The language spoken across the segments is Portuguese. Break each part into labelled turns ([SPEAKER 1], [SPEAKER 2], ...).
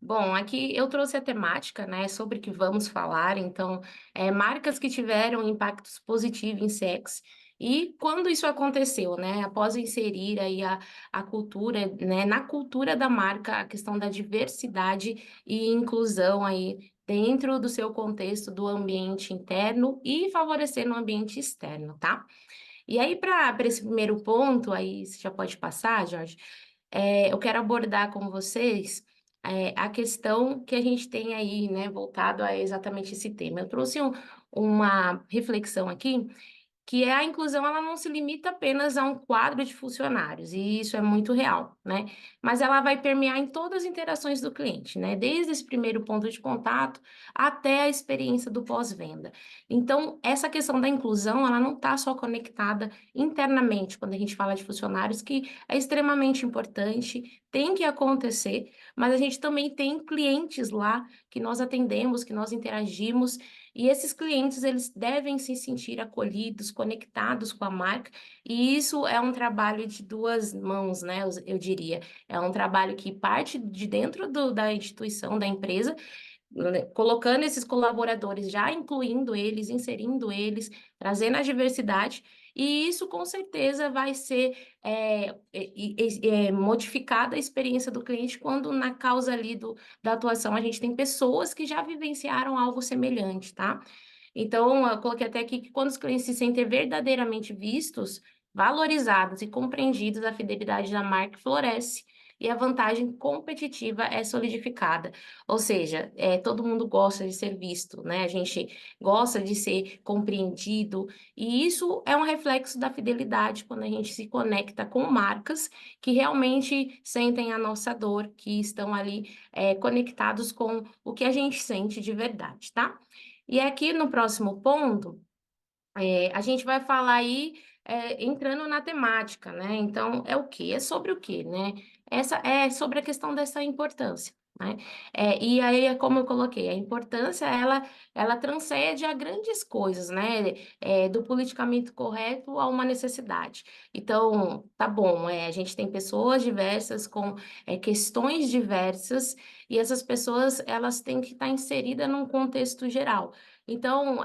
[SPEAKER 1] Bom, aqui eu trouxe a temática, né, sobre o que vamos falar, então, marcas que tiveram impactos positivos em CX e quando isso aconteceu, né, após inserir aí a cultura, né, na cultura da marca, a questão da diversidade e inclusão aí dentro do seu contexto do ambiente interno e favorecer no ambiente externo, tá? E aí, para esse primeiro ponto, aí você já pode passar, Jorge, eu quero abordar com vocês a questão que a gente tem aí, né, voltado a exatamente esse tema. Eu trouxe uma reflexão aqui que é a inclusão, ela não se limita apenas a um quadro de funcionários, e isso é muito real, né? Mas ela vai permear em todas as interações do cliente, né? Desde esse primeiro ponto de contato até a experiência do pós-venda. Então, essa questão da inclusão, ela não está só conectada internamente, quando a gente fala de funcionários, que é extremamente importante, tem que acontecer, mas a gente também tem clientes lá que nós atendemos, que nós interagimos, e esses clientes, eles devem se sentir acolhidos, conectados com a marca, e isso é um trabalho de duas mãos, né? Eu diria. É um trabalho que parte de dentro da instituição, da empresa, né, colocando esses colaboradores, já incluindo eles, inserindo eles, trazendo a diversidade, e isso com certeza vai ser modificada a experiência do cliente quando na causa ali da atuação a gente tem pessoas que já vivenciaram algo semelhante, tá? Então, eu coloquei até aqui que quando os clientes se sentem verdadeiramente vistos, valorizados e compreendidos, a fidelidade da marca floresce e a vantagem competitiva é solidificada. Ou seja, todo mundo gosta de ser visto, né? A gente gosta de ser compreendido, e isso é um reflexo da fidelidade quando a gente se conecta com marcas que realmente sentem a nossa dor, que estão ali conectados com o que a gente sente de verdade, tá? E aqui no próximo ponto, a gente vai falar aí, entrando na temática, né? Então, é o quê? É sobre o quê, né? Essa é sobre a questão dessa importância, né? E aí, é como eu coloquei, a importância, ela transcende a grandes coisas, né? Do politicamente correto a uma necessidade. Então, tá bom, a gente tem pessoas diversas com questões diversas, e essas pessoas, elas têm que estar inseridas num contexto geral. Então,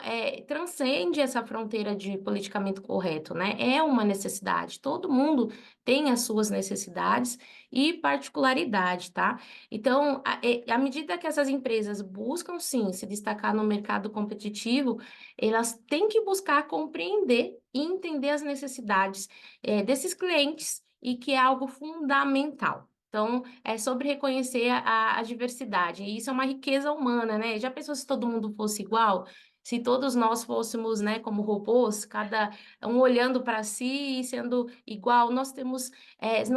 [SPEAKER 1] transcende essa fronteira de politicamente correto, né? É uma necessidade. Todo mundo tem as suas necessidades e particularidade, tá? Então, à medida que essas empresas buscam, sim, se destacar no mercado competitivo, elas têm que buscar compreender e entender as necessidades, desses clientes e que é algo fundamental. Então, é sobre reconhecer a diversidade. E isso é uma riqueza humana, né? Já pensou se todo mundo fosse igual? Se todos nós fôssemos, né, como robôs, cada um olhando para si e sendo igual, nós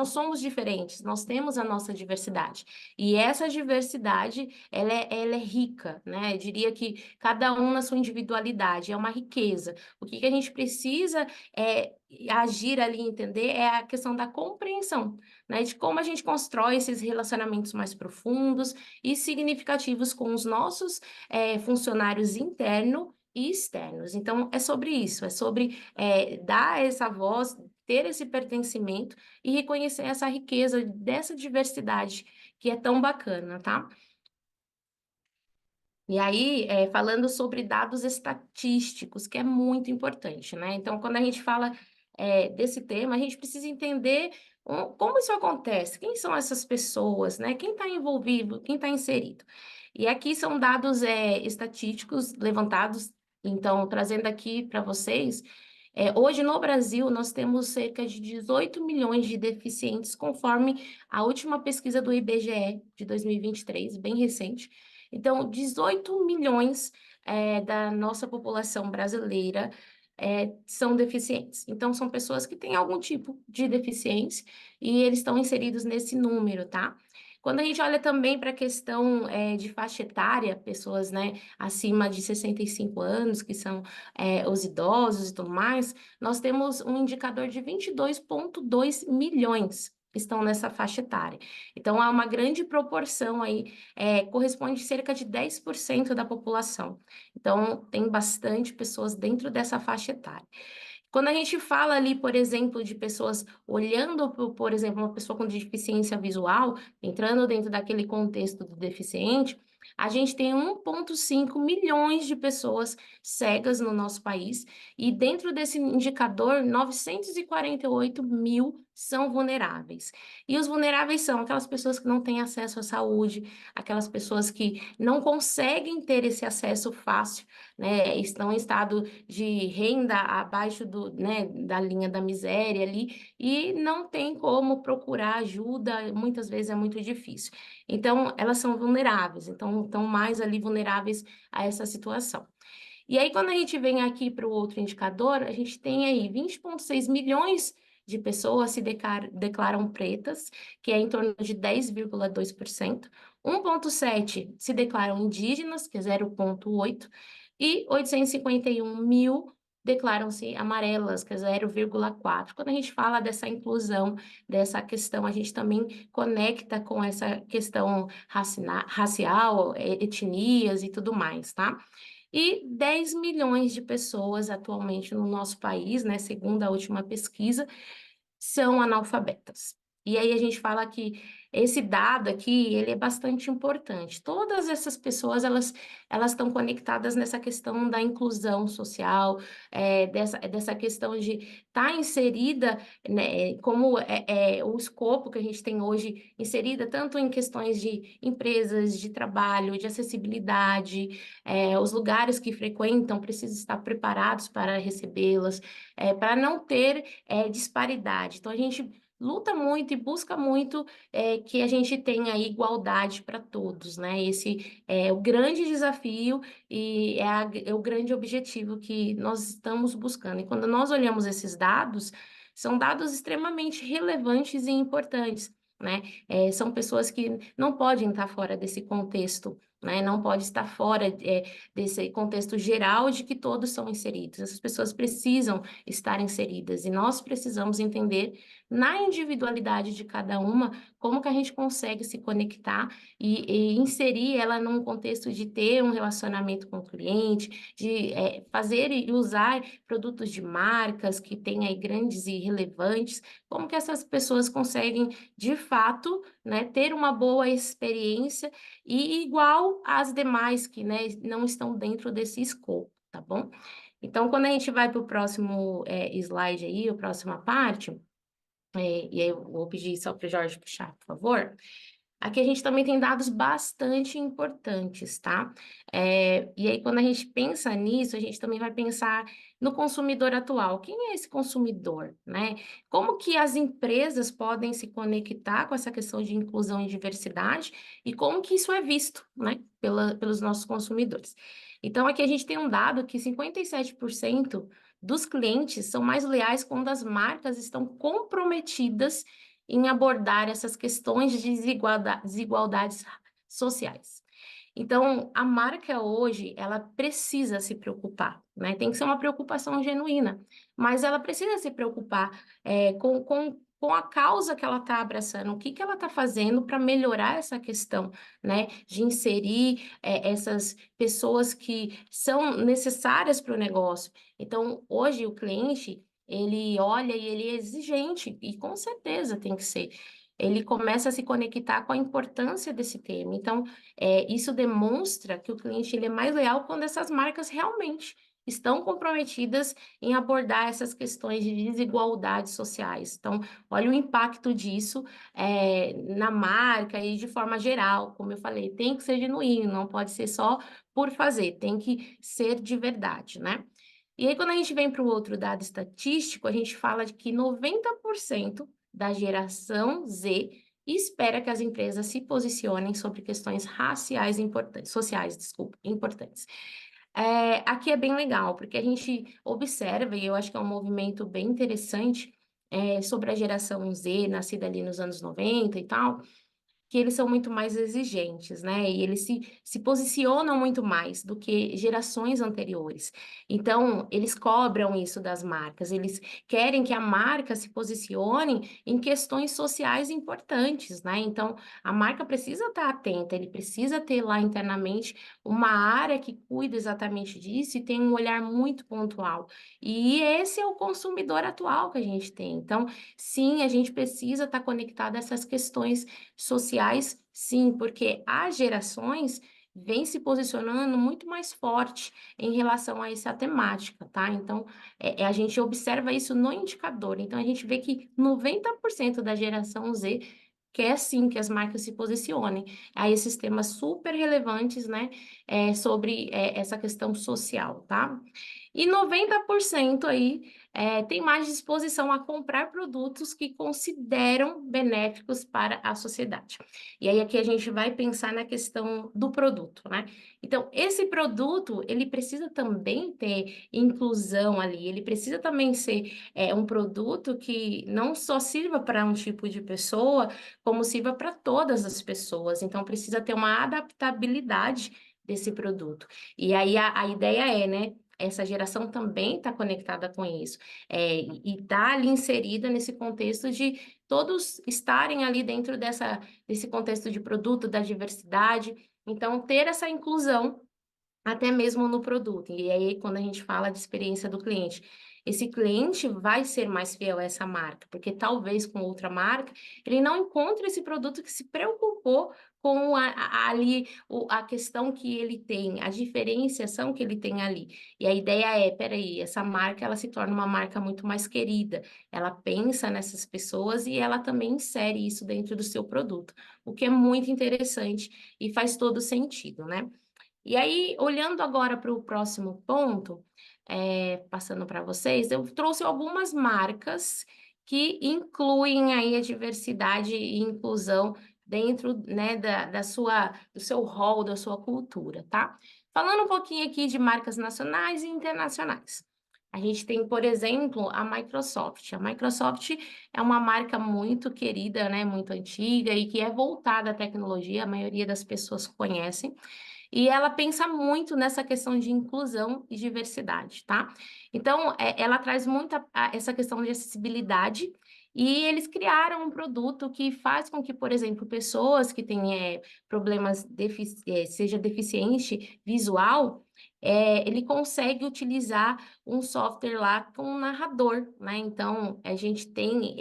[SPEAKER 1] somos diferentes, nós temos a nossa diversidade. E essa diversidade, ela é rica, né? Eu diria que cada um na sua individualidade, é uma riqueza. O que a gente precisa é agir ali, entender, é a questão da compreensão, né, de como a gente constrói esses relacionamentos mais profundos e significativos com os nossos funcionários internos e externos. Então, é sobre isso, é sobre dar essa voz, ter esse pertencimento e reconhecer essa riqueza dessa diversidade que é tão bacana, tá? E aí, falando sobre dados estatísticos, que é muito importante, né? Então, quando a gente fala desse tema, a gente precisa entender como isso acontece, quem são essas pessoas, né? Quem está envolvido, quem está inserido. E aqui são dados estatísticos levantados, então, trazendo aqui para vocês, hoje no Brasil nós temos cerca de 18 milhões de deficientes, conforme a última pesquisa do IBGE de 2023, bem recente. Então, 18 milhões da nossa população brasileira são deficientes. Então, são pessoas que têm algum tipo de deficiência e eles estão inseridos nesse número, tá? Quando a gente olha também para a questão de faixa etária, pessoas, né, acima de 65 anos, que são os idosos e tudo mais, nós temos um indicador de 22,2 milhões que estão nessa faixa etária. Então, há uma grande proporção aí, corresponde a cerca de 10% da população. Então, tem bastante pessoas dentro dessa faixa etária. Quando a gente fala ali, por exemplo, de pessoas olhando, por exemplo, uma pessoa com deficiência visual, entrando dentro daquele contexto do deficiente, a gente tem 1,5 milhões de pessoas cegas no nosso país, e dentro desse indicador, 948 mil são vulneráveis. E os vulneráveis são aquelas pessoas que não têm acesso à saúde, aquelas pessoas que não conseguem ter esse acesso fácil, né? Estão em estado de renda abaixo né, da linha da miséria ali e não tem como procurar ajuda, muitas vezes é muito difícil. Então, elas são vulneráveis, então estão mais ali vulneráveis a essa situação. E aí, quando a gente vem aqui para o outro indicador, a gente tem aí 20,6 milhões de pessoas se declaram pretas, que é em torno de 10,2%. 1,7 se declaram indígenas, que é 0,8, e 851 mil declaram-se amarelas, que é 0,4. Quando a gente fala dessa inclusão, dessa questão, a gente também conecta com essa questão racial, etnias e tudo mais, tá? E 10 milhões de pessoas atualmente no nosso país, né, segundo a última pesquisa, são analfabetas. E aí a gente fala que esse dado aqui, ele é bastante importante. Todas essas pessoas, elas estão conectadas nessa questão da inclusão social, dessa questão de estar inserida, né, como o escopo que a gente tem hoje, inserida tanto em questões de empresas, de trabalho, de acessibilidade, os lugares que frequentam precisam estar preparados para recebê-las, para não ter disparidade. Então, a gente luta muito e busca muito que a gente tenha igualdade para todos, né? Esse é o grande desafio e é o grande objetivo que nós estamos buscando. E quando nós olhamos esses dados, são dados extremamente relevantes e importantes, né? São pessoas que não podem estar fora desse contexto, né? Não pode estar fora desse contexto geral de que todos são inseridos. Essas pessoas precisam estar inseridas e nós precisamos entender na individualidade de cada uma como que a gente consegue se conectar e inserir ela num contexto de ter um relacionamento com o cliente, de fazer e usar produtos de marcas que têm aí grandes e relevantes, como que essas pessoas conseguem de fato, né, ter uma boa experiência e igual às demais que, né, não estão dentro desse escopo, tá bom? Então, quando a gente vai para o próximo slide aí, a próxima parte, e aí eu vou pedir só para o Jorge puxar, por favor. Aqui a gente também tem dados bastante importantes, tá? E aí, quando a gente pensa nisso, a gente também vai pensar no consumidor atual. Quem é esse consumidor, né? Como que as empresas podem se conectar com essa questão de inclusão e diversidade e como que isso é visto, né, pelos nossos consumidores. Então, aqui a gente tem um dado que 57% dos clientes são mais leais quando as marcas estão comprometidas em abordar essas questões de desigualdades sociais. Então, a marca hoje, ela precisa se preocupar, né? Tem que ser uma preocupação genuína, mas ela precisa se preocupar com a causa que ela está abraçando, o que que ela está fazendo para melhorar essa questão, né? De inserir essas pessoas que são necessárias para o negócio. Então, hoje, o cliente, ele olha e ele é exigente, e com certeza tem que ser. Ele começa a se conectar com a importância desse tema. Então, isso demonstra que o cliente ele é mais leal quando essas marcas realmente estão comprometidas em abordar essas questões de desigualdades sociais. Então, olha o impacto disso na marca e de forma geral. Como eu falei, tem que ser genuíno, não pode ser só por fazer, tem que ser de verdade, né? E aí, quando a gente vem para o outro dado estatístico, a gente fala de que 90% da geração Z espera que as empresas se posicionem sobre questões raciais importantes, sociais, desculpa, importantes. Aqui é bem legal, porque a gente observa, e eu acho que é um movimento bem interessante, sobre a geração Z, nascida ali nos anos 90 e tal, que eles são muito mais exigentes, né? E eles se posicionam muito mais do que gerações anteriores. Então, eles cobram isso das marcas, eles querem que a marca se posicione em questões sociais importantes, né? Então, a marca precisa estar atenta, ele precisa ter lá internamente uma área que cuida exatamente disso e tem um olhar muito pontual. E esse é o consumidor atual que a gente tem. Então, sim, a gente precisa estar conectado a essas questões sociais, sim, porque as gerações vêm se posicionando muito mais forte em relação a essa temática, tá? Então, a gente observa isso no indicador. Então, a gente vê que 90% da geração Z quer sim que as marcas se posicionem a esses temas super relevantes, né, sobre essa questão social, tá? E 90% aí tem mais disposição a comprar produtos que consideram benéficos para a sociedade. E aí aqui a gente vai pensar na questão do produto, né? Então, esse produto, ele precisa também ter inclusão ali, ele precisa também ser um produto que não só sirva para um tipo de pessoa, como sirva para todas as pessoas. Então, precisa ter uma adaptabilidade desse produto. E aí a ideia é, né? Essa geração também está conectada com isso, e está ali inserida nesse contexto de todos estarem ali dentro desse contexto de produto, da diversidade. Então, ter essa inclusão até mesmo no produto. E aí, quando a gente fala de experiência do cliente, esse cliente vai ser mais fiel a essa marca, porque talvez com outra marca ele não encontre esse produto que se preocupou com a questão que ele tem, a diferenciação que ele tem ali. E a ideia é, peraí, essa marca ela se torna uma marca muito mais querida. Ela pensa nessas pessoas e ela também insere isso dentro do seu produto, o que é muito interessante e faz todo sentido, né? E aí, olhando agora para o próximo ponto, passando para vocês, eu trouxe algumas marcas que incluem aí a diversidade e inclusão dentro, né, do seu rol, da sua cultura, tá? Falando um pouquinho aqui de marcas nacionais e internacionais. A gente tem, por exemplo, a Microsoft. A Microsoft é uma marca muito querida, né, muito antiga e que é voltada à tecnologia, a maioria das pessoas conhecem. E ela pensa muito nessa questão de inclusão e diversidade, tá? Então, ela traz muito essa questão de acessibilidade e eles criaram um produto que faz com que, por exemplo, pessoas que têm problemas, seja deficiente visual, ele consegue utilizar um software lá com um narrador, né? Então, a gente tem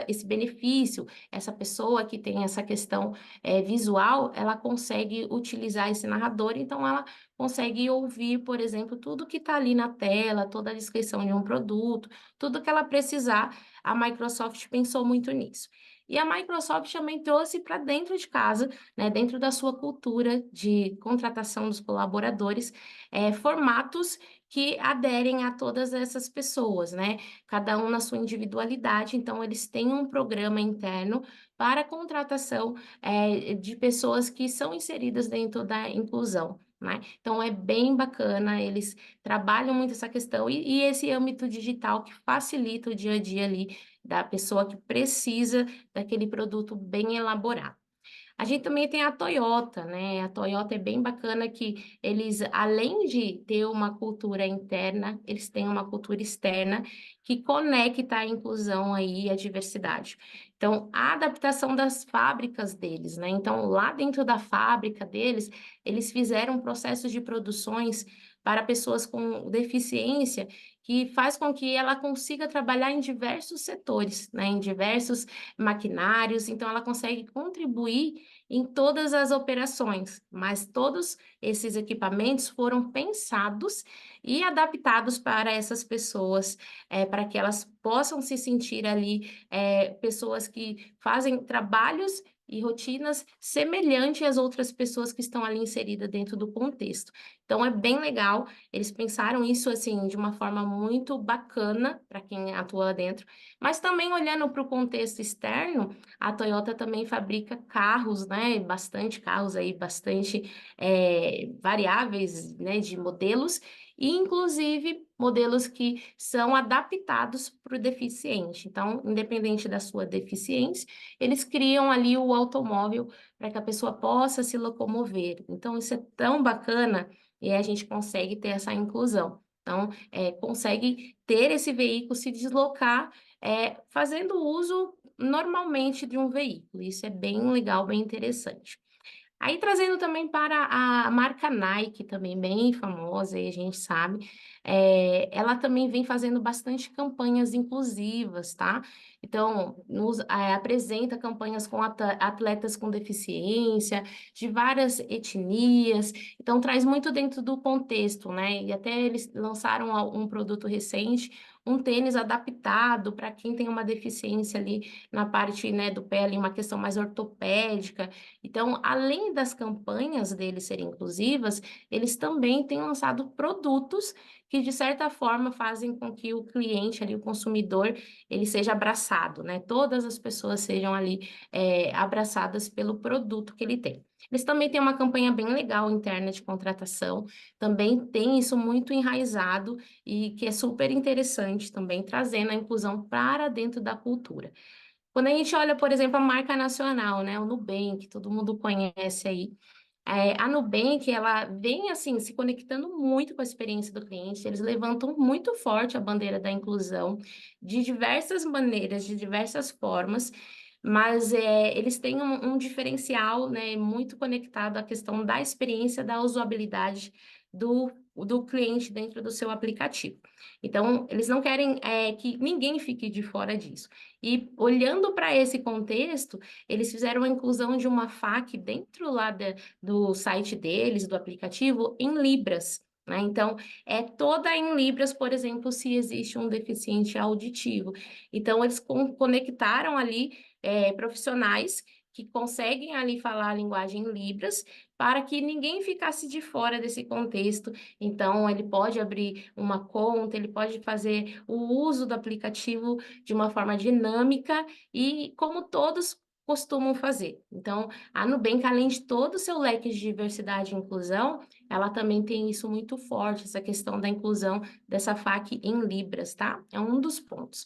[SPEAKER 1] esse benefício, essa pessoa que tem essa questão visual, ela consegue utilizar esse narrador, então ela consegue ouvir, por exemplo, tudo que está ali na tela, toda a descrição de um produto, tudo que ela precisar. A Microsoft pensou muito nisso. E a Microsoft também trouxe para dentro de casa, né, dentro da sua cultura de contratação dos colaboradores, formatos que aderem a todas essas pessoas, né? Cada um na sua individualidade. Então, eles têm um programa interno para a contratação de pessoas que são inseridas dentro da inclusão, né? Então, é bem bacana, eles trabalham muito essa questão e esse âmbito digital que facilita o dia a dia ali da pessoa que precisa daquele produto bem elaborado. A gente também tem a Toyota, né? A Toyota é bem bacana que eles, além de ter uma cultura interna, eles têm uma cultura externa que conecta a inclusão aí e a diversidade. Então, a adaptação das fábricas deles, né? Então, lá dentro da fábrica deles, eles fizeram processos de produções para pessoas com deficiência que faz com que ela consiga trabalhar em diversos setores, né? Em diversos maquinários, então ela consegue contribuir em todas as operações, mas todos esses equipamentos foram pensados e adaptados para essas pessoas, para que elas possam se sentir ali, pessoas que fazem trabalhos e rotinas semelhantes às outras pessoas que estão ali inseridas dentro do contexto. Então, é bem legal, eles pensaram isso, assim, de uma forma muito bacana para quem atua lá dentro, mas também olhando para o contexto externo, a Toyota também fabrica carros, né? Bastante carros aí, bastante variáveis, né? De modelos. e inclusive modelos que são adaptados para o deficiente. Então, independente da sua deficiência, eles criam ali o automóvel para que a pessoa possa se locomover. Então, isso é tão bacana e a gente consegue ter essa inclusão. Então, consegue ter esse veículo, se deslocar, fazendo uso normalmente de um veículo. Isso é bem legal, bem interessante. Aí trazendo também para a marca Nike, também bem famosa, e a gente sabe, ela também vem fazendo bastante campanhas inclusivas, tá? Então, apresenta campanhas com atletas com deficiência, de várias etnias, então traz muito dentro do contexto, né? E até eles lançaram um produto recente, um tênis adaptado para quem tem uma deficiência ali na parte, né, do pé, ali, uma questão mais ortopédica. Então, além das campanhas deles serem inclusivas, eles também têm lançado produtos que, de certa forma, fazem com que o cliente ali, o consumidor, ele seja abraçado, né? Todas as pessoas sejam ali abraçadas pelo produto que ele tem. Eles também têm uma campanha bem legal interna de contratação, também tem isso muito enraizado e que é super interessante também, trazendo a inclusão para dentro da cultura. Quando a gente olha, por exemplo, a marca nacional, né, o Nubank, todo mundo conhece aí, a Nubank, ela vem, assim, se conectando muito com a experiência do cliente, eles levantam muito forte a bandeira da inclusão, de diversas maneiras, de diversas formas, mas eles têm um diferencial, né, muito conectado à questão da experiência, da usabilidade do cliente dentro do seu aplicativo. Então, eles não querem que ninguém fique de fora disso. E olhando para esse contexto, eles fizeram a inclusão de uma FAQ dentro lá do site deles, do aplicativo, em Libras, né? Então, é toda em Libras, por exemplo, se existe um deficiente auditivo. Então, eles conectaram ali profissionais que conseguem ali falar a linguagem Libras para que ninguém ficasse de fora desse contexto. Então, ele pode abrir uma conta, ele pode fazer o uso do aplicativo de uma forma dinâmica e como todos costumam fazer. Então, a Nubank, além de todo o seu leque de diversidade e inclusão, ela também tem isso muito forte, essa questão da inclusão dessa FAQ em Libras, tá? É um dos pontos.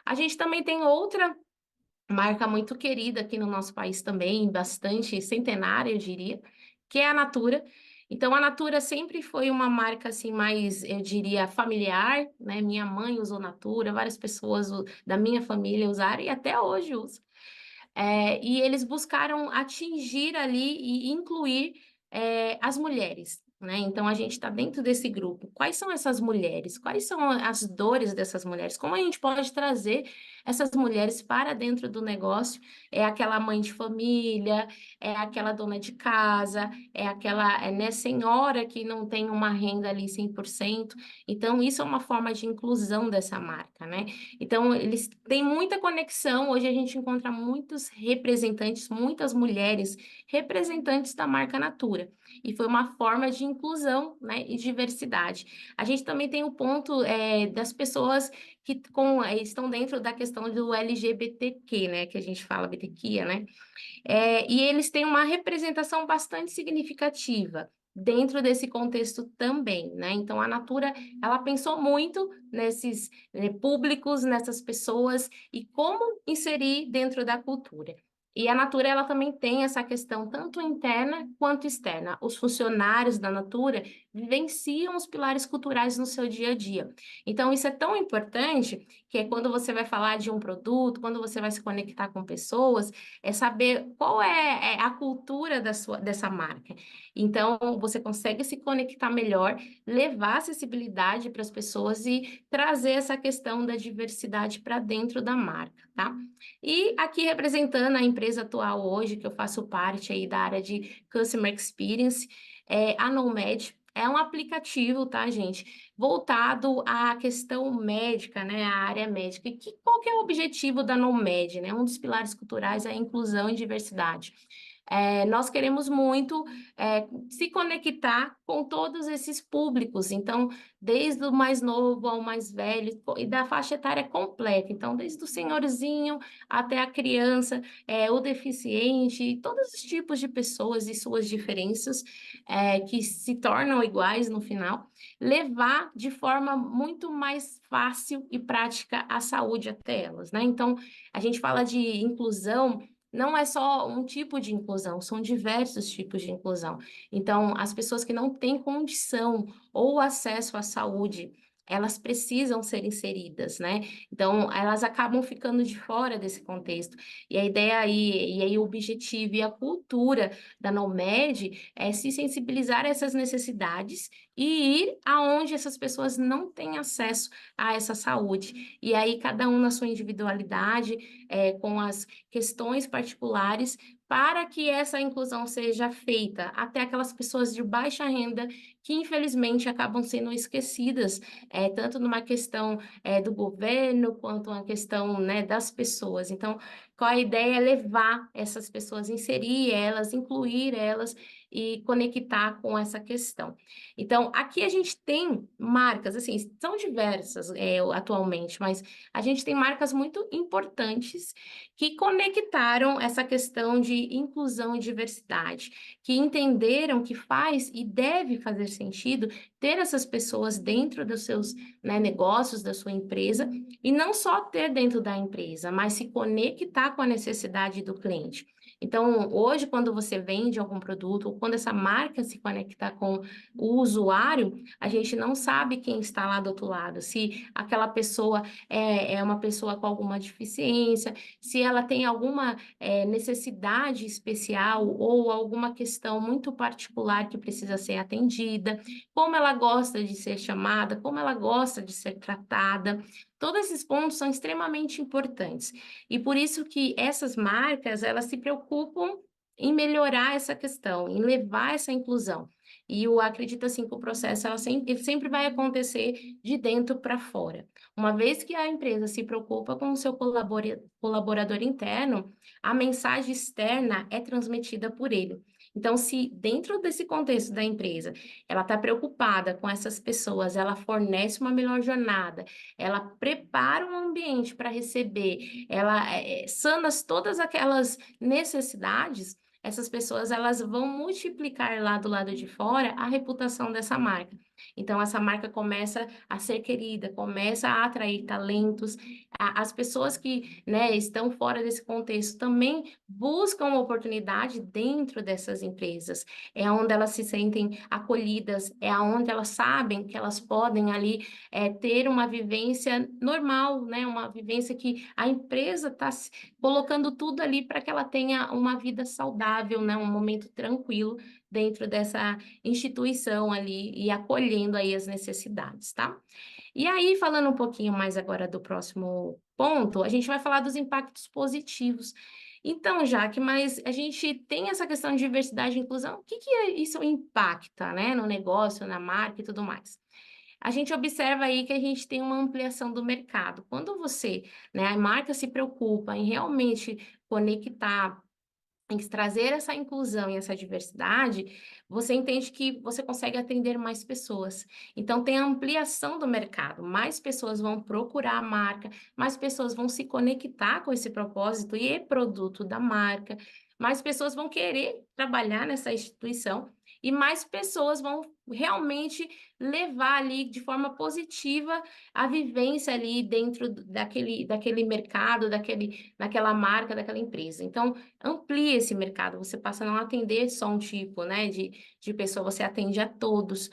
[SPEAKER 1] A gente também tem outra marca muito querida aqui no nosso país também, bastante centenária, eu diria, que é a Natura. Então, a Natura sempre foi uma marca assim mais, eu diria, familiar, né? Minha mãe usou Natura, várias pessoas da minha família usaram e até hoje usam. E eles buscaram atingir ali e incluir as mulheres, né? Então, a gente está dentro desse grupo. Quais são essas mulheres? Quais são as dores dessas mulheres? Como a gente pode trazer essas mulheres para dentro do negócio? É aquela mãe de família, é aquela dona de casa, é aquela né, senhora que não tem uma renda ali 100%. Então, isso é uma forma de inclusão dessa marca, né? Então, eles têm muita conexão. Hoje a gente encontra muitos representantes, muitas mulheres representantes da marca Natura. E foi uma forma de inclusão, né, e diversidade. A gente também tem o ponto das pessoas que estão dentro da questão do LGBTQ, né, que a gente fala BTQIA, né? E eles têm uma representação bastante significativa dentro desse contexto também, né? Então, a Natura, ela pensou muito nesses públicos, nessas pessoas e como inserir dentro da cultura. E a Natura, ela também tem essa questão tanto interna quanto externa. Os funcionários da Natura vivenciam os pilares culturais no seu dia a dia. Então, isso é tão importante que é quando você vai falar de um produto, quando você vai se conectar com pessoas, é saber qual é a cultura dessa marca. Então, você consegue se conectar melhor, levar acessibilidade para as pessoas e trazer essa questão da diversidade para dentro da marca, tá? E aqui representando a empresa atual hoje, que eu faço parte aí da área de Customer Experience, a Nomad. É um aplicativo, tá, gente? Voltado à questão médica, né, à área médica. Qual que é o objetivo da NOMED, né? Um dos pilares culturais é a inclusão e diversidade. nós queremos muito se conectar com todos esses públicos, então, desde o mais novo ao mais velho, e da faixa etária completa, então, desde o senhorzinho até a criança, o deficiente, todos os tipos de pessoas e suas diferenças, que se tornam iguais no final, levar de forma muito mais fácil e prática a saúde até elas, né? Então, a gente fala de inclusão, não é só um tipo de inclusão, são diversos tipos de inclusão. Então, as pessoas que não têm condição ou acesso à saúde, elas precisam ser inseridas, né? Então, elas acabam ficando de fora desse contexto. E a ideia aí, e aí o objetivo e a cultura da NOMED é se sensibilizar a essas necessidades e ir aonde essas pessoas não têm acesso a essa saúde. E aí, cada um na sua individualidade, com as questões particulares, para que essa inclusão seja feita até aquelas pessoas de baixa renda que, infelizmente, acabam sendo esquecidas, tanto numa questão do governo, quanto uma questão, né, das pessoas. Então, qual a ideia é levar essas pessoas, inserir elas, incluir elas e conectar com essa questão. Então, aqui a gente tem marcas, assim, são diversas atualmente, mas a gente tem marcas muito importantes que conectaram essa questão de inclusão e diversidade, que entenderam que faz e deve fazer sentido ter essas pessoas dentro dos seus, né, negócios, da sua empresa, e não só ter dentro da empresa, mas se conectar com a necessidade do cliente. Então, hoje, quando você vende algum produto, ou quando essa marca se conecta com o usuário, a gente não sabe quem está lá do outro lado, se aquela pessoa é uma pessoa com alguma deficiência, se ela tem alguma necessidade especial ou alguma questão muito particular que precisa ser atendida, como ela gosta de ser chamada, como ela gosta de ser tratada. Todos esses pontos são extremamente importantes. E por isso que essas marcas, elas se preocupam em melhorar essa questão, em levar essa inclusão. E eu acredito assim que o processo ele sempre vai acontecer de dentro para fora. Uma vez que a empresa se preocupa com o seu colaborador interno, a mensagem externa é transmitida por ele. Então, se dentro desse contexto da empresa ela está preocupada com essas pessoas, ela fornece uma melhor jornada, ela prepara um ambiente para receber, ela sana todas aquelas necessidades, essas pessoas elas vão multiplicar lá do lado de fora a reputação dessa marca. Então, essa marca começa a ser querida, começa a atrair talentos. As pessoas que, né, estão fora desse contexto também buscam uma oportunidade dentro dessas empresas. É onde elas se sentem acolhidas, é onde elas sabem que elas podem ali ter uma vivência normal, né? Uma vivência que a empresa está colocando tudo ali para que ela tenha uma vida saudável, né? Um momento tranquilo dentro dessa instituição ali e acolhendo aí as necessidades, tá? E aí, falando um pouquinho mais agora do próximo ponto, a gente vai falar dos impactos positivos. Então, Jaque, mas a gente tem essa questão de diversidade e inclusão, o que que isso impacta, né, no negócio, na marca e tudo mais? A gente observa aí que a gente tem uma ampliação do mercado. Quando você, né, a marca se preocupa em realmente conectar, em trazer essa inclusão e essa diversidade, você entende que você consegue atender mais pessoas. Então, tem a ampliação do mercado, mais pessoas vão procurar a marca, mais pessoas vão se conectar com esse propósito e produto da marca, mais pessoas vão querer trabalhar nessa instituição e mais pessoas vão realmente levar ali de forma positiva a vivência ali dentro daquele mercado, daquela marca, daquela empresa. Então, amplia esse mercado, você passa a não atender só um tipo, né, de pessoa, você atende a todos,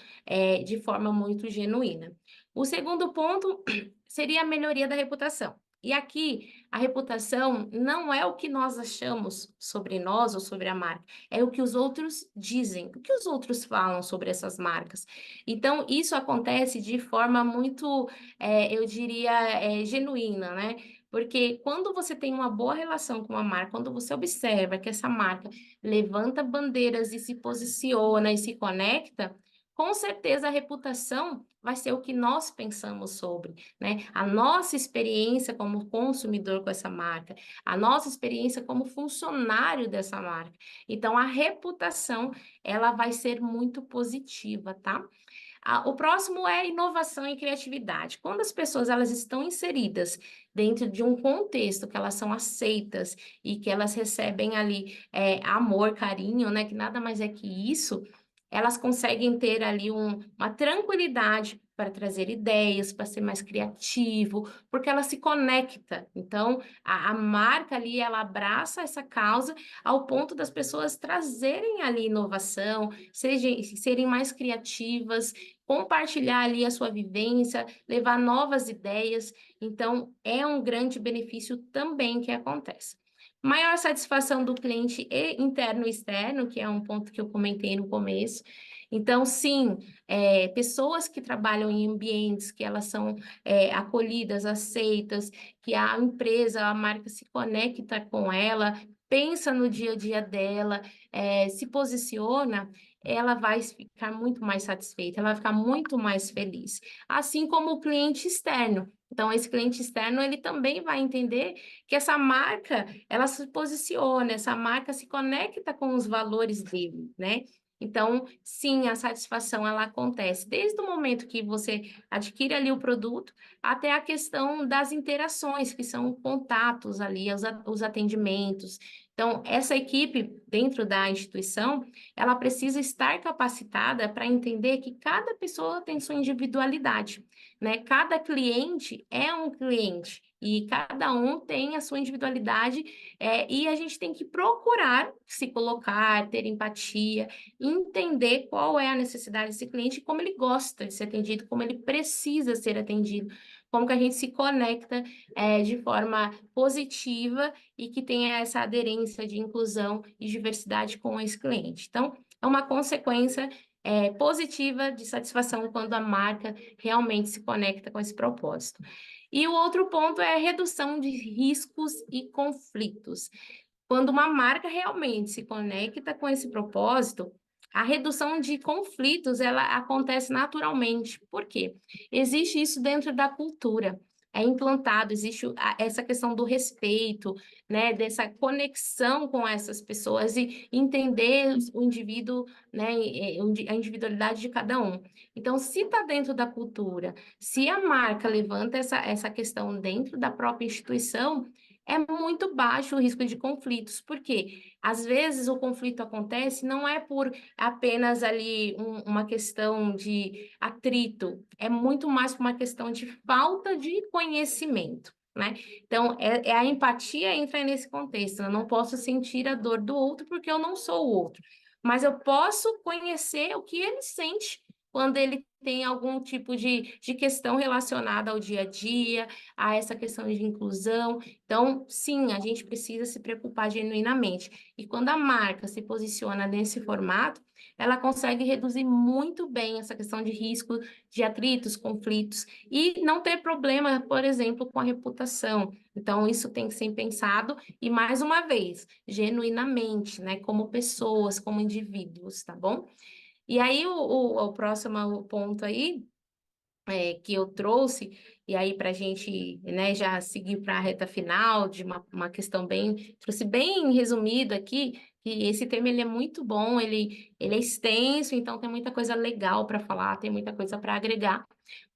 [SPEAKER 1] de forma muito genuína. O segundo ponto seria a melhoria da reputação. E aqui, a reputação não é o que nós achamos sobre nós ou sobre a marca, é o que os outros dizem, o que os outros falam sobre essas marcas. Então, isso acontece de forma muito, eu diria, genuína, né? Porque quando você tem uma boa relação com uma marca, quando você observa que essa marca levanta bandeiras e se posiciona e se conecta, com certeza a reputação vai ser o que nós pensamos sobre, né? A nossa experiência como consumidor com essa marca, a nossa experiência como funcionário dessa marca. Então, a reputação, ela vai ser muito positiva, tá? O próximo é inovação e criatividade. Quando as pessoas elas estão inseridas dentro de um contexto que elas são aceitas e que elas recebem ali amor, carinho, né? Que nada mais é que isso, elas conseguem ter ali uma tranquilidade para trazer ideias, para ser mais criativo, porque ela se conecta. Então, a marca ali, ela abraça essa causa ao ponto das pessoas trazerem ali inovação, serem mais criativas, compartilhar ali a sua vivência, levar novas ideias. Então, é um grande benefício também que acontece. Maior satisfação do cliente interno e externo, que é um ponto que eu comentei no começo. Então, sim, pessoas que trabalham em ambientes que elas são acolhidas, aceitas, que a empresa, a marca se conecta com ela, pensa no dia a dia dela, se posiciona, ela vai ficar muito mais satisfeita, ela vai ficar muito mais feliz. Assim como o cliente externo. Então, esse cliente externo, ele também vai entender que essa marca, ela se posiciona, essa marca se conecta com os valores dele, né? Então, sim, a satisfação ela acontece desde o momento que você adquire ali o produto até a questão das interações, que são contatos ali, os atendimentos. Então, essa equipe dentro da instituição, ela precisa estar capacitada para entender que cada pessoa tem sua individualidade, né? Cada cliente é um cliente e cada um tem a sua individualidade, e a gente tem que procurar se colocar, ter empatia, entender qual é a necessidade desse cliente, como ele gosta de ser atendido, como ele precisa ser atendido, como que a gente se conecta de forma positiva e que tenha essa aderência de inclusão e diversidade com esse cliente. Então, é uma consequência positiva de satisfação quando a marca realmente se conecta com esse propósito. E o outro ponto é a redução de riscos e conflitos. Quando uma marca realmente se conecta com esse propósito, a redução de conflitos ela acontece naturalmente. Por quê? Existe isso dentro da cultura. É implantado, existe essa questão do respeito, né, dessa conexão com essas pessoas e entender o indivíduo, né, a individualidade de cada um. Então, se está dentro da cultura, se a marca levanta essa questão dentro da própria instituição, é muito baixo o risco de conflitos, porque às vezes o conflito acontece não é por apenas ali uma questão de atrito, é muito mais por uma questão de falta de conhecimento, né? Então, a empatia entra nesse contexto. Eu não posso sentir a dor do outro porque eu não sou o outro, mas eu posso conhecer o que ele sente quando ele tem algum tipo de questão relacionada ao dia a dia, a essa questão de inclusão. Então, sim, a gente precisa se preocupar genuinamente. E quando a marca se posiciona nesse formato, ela consegue reduzir muito bem essa questão de risco de atritos, conflitos e não ter problema, por exemplo, com a reputação. Então, isso tem que ser pensado e, mais uma vez, genuinamente, né, como pessoas, como indivíduos, tá bom? E aí, o próximo ponto aí que eu trouxe, e aí para a gente, né, já seguir para a reta final de uma questão bem, trouxe bem resumido aqui, que esse tema ele é muito bom, ele é extenso, então tem muita coisa legal para falar, tem muita coisa para agregar,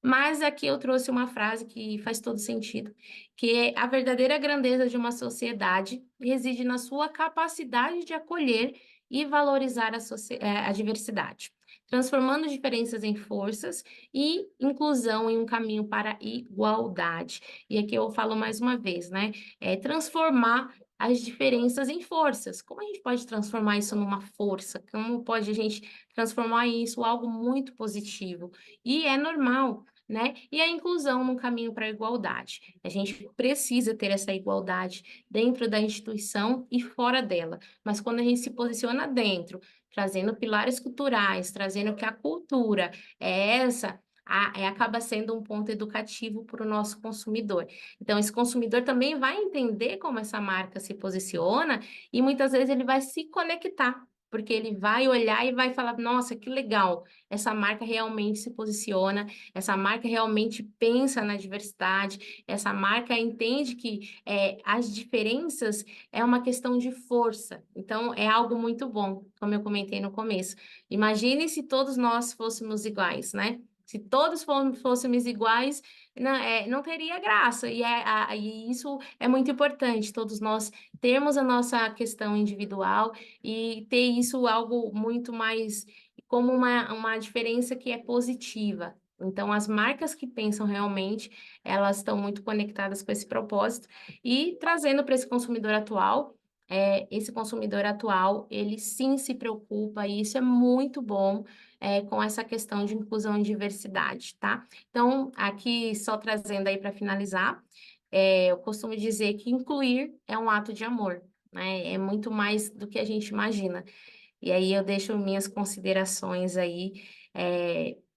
[SPEAKER 1] mas aqui eu trouxe uma frase que faz todo sentido, que é a verdadeira grandeza de uma sociedade reside na sua capacidade de acolher e valorizar a diversidade, transformando diferenças em forças e inclusão em um caminho para a igualdade. E aqui eu falo mais uma vez, né? Transformar as diferenças em forças. Como a gente pode transformar isso numa força? Como pode a gente transformar isso em algo muito positivo? E é normal. Né? E a inclusão no caminho para a igualdade. A gente precisa ter essa igualdade dentro da instituição e fora dela. Mas quando a gente se posiciona dentro, trazendo pilares culturais, trazendo que a cultura é essa, acaba sendo um ponto educativo para o nosso consumidor. Então, esse consumidor também vai entender como essa marca se posiciona e muitas vezes ele vai se conectar. porque ele vai olhar e vai falar: "Nossa, que legal, essa marca realmente se posiciona, essa marca realmente pensa na diversidade, essa marca entende que, as diferenças é uma questão de força". Então é algo muito bom, como eu comentei no começo. Imagine se todos nós fôssemos iguais, né. Se todos fôssemos iguais, não teria graça, e isso é muito importante, todos nós termos a nossa questão individual e ter isso algo muito mais como uma diferença que é positiva. Então, as marcas que pensam realmente, elas estão muito conectadas com esse propósito e trazendo para esse consumidor atual, ele sim se preocupa e isso é muito bom, com essa questão de inclusão e diversidade, tá. Então, aqui só trazendo aí para finalizar, eu costumo dizer que incluir é um ato de amor, né, é muito mais do que a gente imagina. E aí eu deixo minhas considerações aí,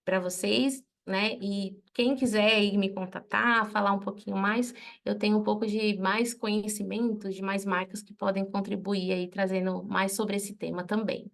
[SPEAKER 1] para vocês, né, e quem quiser aí me contatar, falar um pouquinho mais, eu tenho um pouco de mais conhecimento, de mais marcas que podem contribuir aí trazendo mais sobre esse tema também.